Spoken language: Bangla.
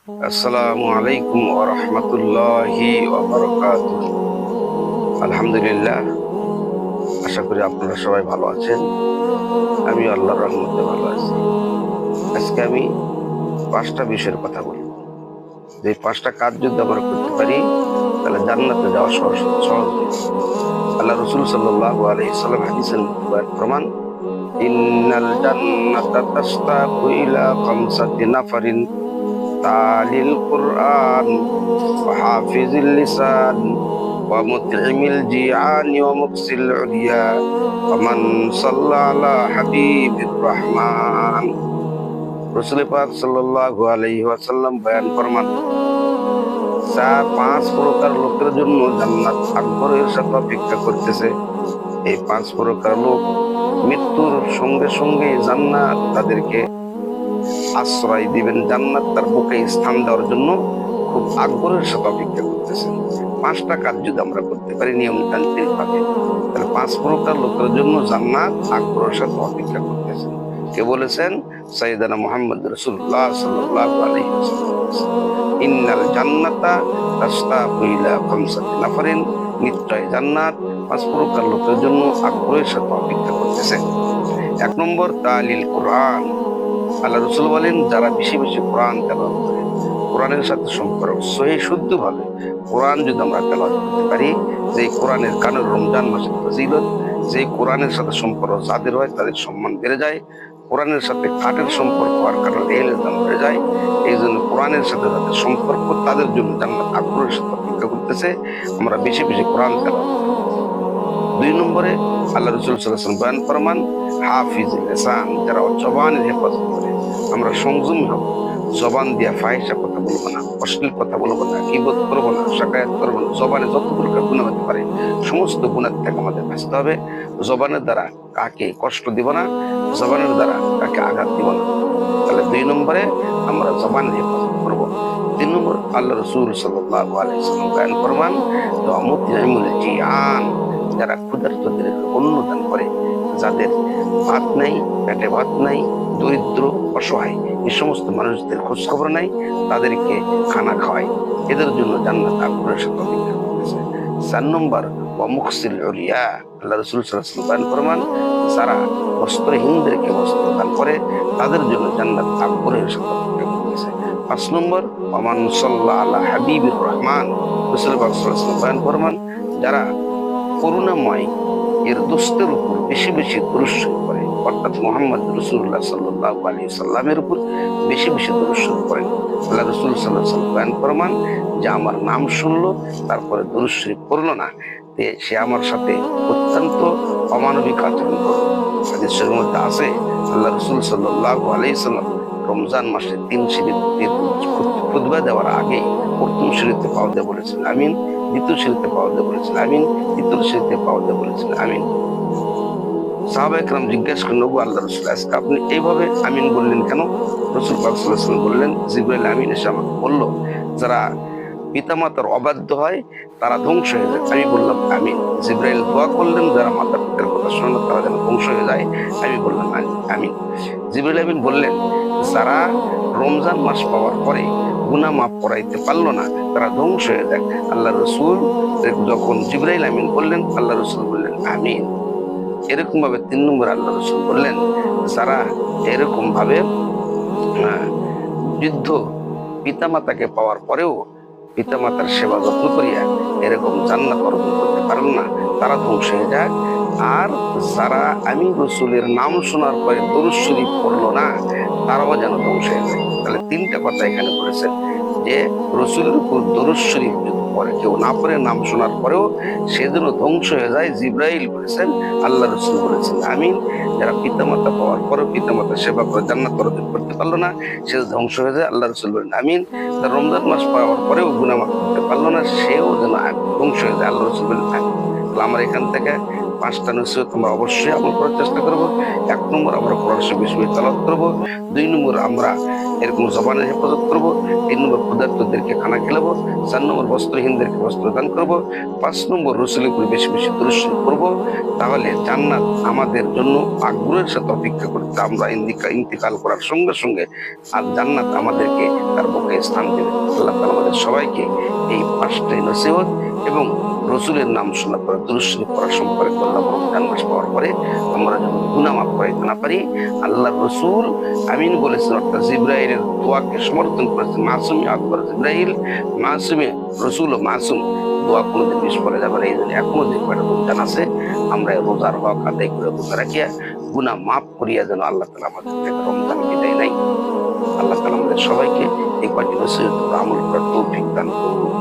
আসসালামু আলাইকুম ওয়া রাহমাতুল্লাহি ওয়া বারাকাতুহু। আলহামদুলিল্লাহ, আশা করি আপনারা সবাই ভালো আছেন। আমি আল্লাহর রহমতে ভালো আছি। আজকে আমি 5টা বিষয়ের কথা বলবো। যে 5টা কাজ যদি আমরা করতে পারি তাহলে জান্নাতে যাওয়া সহজ সহজ হয়ে যাবে। আল্লাহ রাসূল সাল্লাল্লাহু আলাইহি সাল্লাম হাদিসের মধ্যে প্রমাণ, ইন্নাল জান্নাতা তাশতাকু ইলা খামসাতি নাফারিন তালিল কুরআন ওয়া হাফিজিল লিসান ওয়া মুতইমিল জিআন ওয়া মুকসিল উলিয়া ওয়া মান সাল্লা আলা হাবিবির রহমান। রাসূল পাক সাল্লাল্লাহু আলাইহি ওয়াসাল্লাম বয়ান ফরমান, 5 প্রকার লোকের জন্য জান্নাত আগ্রহের সাথে অপেক্ষা করতেছে। এই 5 প্রকার লোক মৃত্যুর সঙ্গে সঙ্গে জান্নাত তাদেরকে আশ্রয় দিবেন, জান্নাত তার বুকে স্থান দেওয়ার জন্য খুব আগ্রহের সাথে অপেক্ষা করতেছেন। 5টা কাজ যদি আমরা করতে পারি নিয়মতান্ত্রিক ভাবে, তাহলে 5 প্রকার লোকের জন্য জান্নাত আগ্রহের সাথে অপেক্ষা করতেছেন। কে বলেছেন? সাইয়েদানা মুহাম্মদ রাসূলুল্লাহ সাল্লাল্লাহু আলাইহি ওয়াসাল্লাম। ইন্নাল জান্নাতা তাশতাকু ইলা খামসাতি নাফারিন, নিশ্চয় জান্নাত 5 প্রকার লোকের জন্য আগ্রহের সাথে অপেক্ষা করতেছে। 1 নম্বর, তালিল কোরআন। আল্লাহ রাসূল বলেন, যারা বেশি বেশি কোরআন তেলাওয়াত করে, কোরআনের সাথে সম্পর্ক সহিহ শুদ্ধভাবে কোরআন যদি আমরা তেলাওয়াত করতে পারি, যে কোরআনের কারণে রমজান মাসের ফজিলত, যে কোরআনের সাথে সম্পর্ক যাদের হয় তাদের সম্মান বেড়ে যায়, কোরআনের সাথে কাঠের সম্পর্ক হওয়ার কারণে এলের দাম বেড়ে যায়। এই জন্য কোরআনের সাথে যাদের সম্পর্ক তাদের জন্য জান্নাত আগ্রহের সাথে অপেক্ষা করতেছে। আমরা বেশি বেশি কোরআন তেলাওয়াত করি। 2 নম্বরে আল্লাহ রাসূল সাল্লাল্লাহু আলাইহি ওয়াসাল্লাম বয়ান ফরমান, হাফিজুল লিসান, যারা জবানের হেফাজত করে। আমরা সংযমী হব, জবান দিয়া ফাহিশা কথা বলবো না, অশ্লীল কথা বলবো না, গীবত করবো না, শাকায়াত করবো না। জবানে যত প্রকার গুনাহ হতে পারে সমস্ত গুনাহ থেকে আমাদের বাঁচতে হবে। জবানের দ্বারা কাকে কষ্ট দিব না, জবানের দ্বারা কাকে আঘাত দিব না। তাহলে 2 নম্বরে আমরা জবানের হেফাজত করবো। 3 নম্বর, আল্লাহ রাসূল সাল্লাল্লাহু আলাইহি ওয়াসাল্লাম বয়ান ফরমান, মুতইমুল জিআন, যারা ক্ষুধার্তদের অন্ন দান করে, যাদের ভাত নাই, পেটে ভাত নাই, দরিদ্র অসহায়, এই সমস্ত মানুষদের খোঁজ খবর নাই, তাদেরকে খানা খাওয়ায়, এদের জন্য জান্নাত আগ্রহের সাথে অপেক্ষা করতেছে। 4 নম্বর, ওয়া মুকসিল উলিয়া, আল্লাহ রাসূল সাল্লাল্লাহু আলাইহি ওয়াসাল্লাম বয়ান ফরমান, যারা বস্ত্রহীনদেরকে বস্ত্র দান করে, তাদের জন্য জান্নাত আগ্রহের সাথে অপেক্ষা করতেছে। 5 নম্বর, ওয়া মান সাল্লা আলা হাবিবির রহমান, রাসূল পাক সাল্লাল্লাহু আলাইহি ওয়াসাল্লাম বয়ান ফরমান, যারা করুণাময় এর দোস্তের উপর বেশি বেশি দরুদ শরীফ পড়ে, অর্থাৎ মুহাম্মদ রাসূলুল্লাহ সাল্লাল্লাহু আলাইহি সাল্লামের উপর বেশি বেশি দরুদ শরীফ পড়েন। আল্লাহ রাসূল সাল্লাল্লাহু আলাইহি ওয়াসাল্লাম বয়ান ফরমান, যে আমার নাম শুনলো তারপরে দরুদ শরীফ পড়লো না, সে আমার সাথে অত্যন্ত অমানবিক আচরণ করলো। হাদিসের মধ্যে আছে, আল্লাহ রাসূল সাল্লাল্লাহু আলাইহি সাল্লাম রমজান মাসে 3 শরীফে খুতবা দেওয়ার আগে প্রথম শরীফে পাওয়া দিয়ে বলেছেন আমিন, দ্বিতীয় শরীফে পাওয়া দিয়ে বলেছেন আমিন, তৃতীয় শরীফে পাওয়া দিয়ে বলেছেন আমিন। সাহাবায়ে কেরাম জিজ্ঞাসা করেন, ওগো আল্লাহর রাসূল, আজকে আপনি এইভাবে আমিন বললেন কেন? রাসূল পাক সাল্লাল্লাহু আলাইহি ওয়াসাল্লাম বললেন, জিবরাইল আমিন এসে আমাকে বলল, যারা পিতামাতার অবাধ্য হয় তারা ধ্বংস হয়ে যায়। আমি বললাম আমিন। জিবরাইল দোয়া করলেন, যারা মাতা পিতার কথা শোনে না তারা যেন ধ্বংস হয়ে যায়। আমি বললাম আমিন। জিবরাইল আমিন বললেন, যারা রমজান মাস পাওয়ার পরে গুনাহ মাফ করাইতে পারলো না তারা ধ্বংস হয়ে যায়। আল্লাহ রাসূল যখন জিবরাইল আমিন বললেন, আল্লাহ রাসূল বললেন আমিন। এরকম ভাবে 3 নম্বর আল্লাহ রাসূল বললেন, যারা এরকম ভাবে বৃদ্ধ পিতামাতাকে পাওয়ার পরেও পিতামাতার সেবা যত্ন করিয়া এরকম জান্নাত অর্জন করতে পারল না, তারা ধ্বংস হয়ে যায়। আর যারা আমি রাসূলের নাম শোনার পরে দরুদ শরীফ পড়লো না, তারাও যেন ধ্বংস হয়ে যায়। তাহলে 3টা কথা এখানে বলেছেন, যে রাসূলের উপর দরুদ শরীফ পরে কেউ না পড়ে, নাম শোনার পরেও সে যেন ধ্বংস হয়ে যায়। জিবরাইল বলেছেন, আল্লাহ রাসূল বলেছেন আমিন। যারা পিতামাতা পাওয়ার পরেও পিতামাতার সেবা করে জান্নাত অর্জন করতে পারলো না, সে ধ্বংস হয়ে যায়। আল্লাহ রাসূল বলেন আমিন। যারা রমজান মাস পাওয়ার পরেও গুনাহ মাফ করতে পারলো না, সেও যেন ধ্বংস হয়ে যায়। আল্লাহ রাসূল বলেন আমিন। তাহলে আমরা এখান থেকে 5টা নসিহত আমরা অবশ্যই আমল করার চেষ্টা করব। 1 নম্বর, আমরা কোরআন শরীফ বেশি বেশি তেলাওয়াত করব। 2 নম্বর, আমরা এরকম জবানের হেফাজত করবো। 3 নম্বর ক্ষুধার্তদেরকে খানা খেলাবো। 4 নম্বর বস্ত্রহীনদেরকে বস্ত্র দান করবো। 5 নম্বর রসুলের উপর বেশি বেশি দরুদ শরীফ করবো। তাহলে জান্নাত আমাদের জন্য আগ্রহের সাথে অপেক্ষা করতে, আমরা ইন্তিকাল করার সঙ্গে সঙ্গে আর জান্নাত আমাদেরকে তার বুকে স্থান দেবে। আল্লাহ তাআলা আমাদের সবাইকে এই 5টাই নসিহত এবং রসুলের নাম শোনা পরে দরুদ শরীফ পড়া সম্পর্কে করলাম। রমজান মাস পাওয়ার পরে আমরা যখন গুনাহ মাফ করাইতে না পারি, আল্লাহর রসুল আমিন বলেছেন, অর্থাৎ জিব্রাইলের দোয়াকে সমর্থন করেছেন। মাসুমি আকবর জিব্রাইল, মাসুমি রসুল ও মাসুম, দোয়া কোনোদিন বিস্ফলে যাবে না। এই জন্য এখনো যে কয়টা রমজান আছে, আমরা রোজার হক আদায় করে রোজা রাখিয়া গুনাহ মাফ করিয়া যেন আল্লাহ তাআলা আমাদের থেকে রমজান বিদায় নাই। আল্লাহ তাআলা আমাদের সবাইকে এই কয়টি নসিহত আমল করার তৌফিক দান করুন।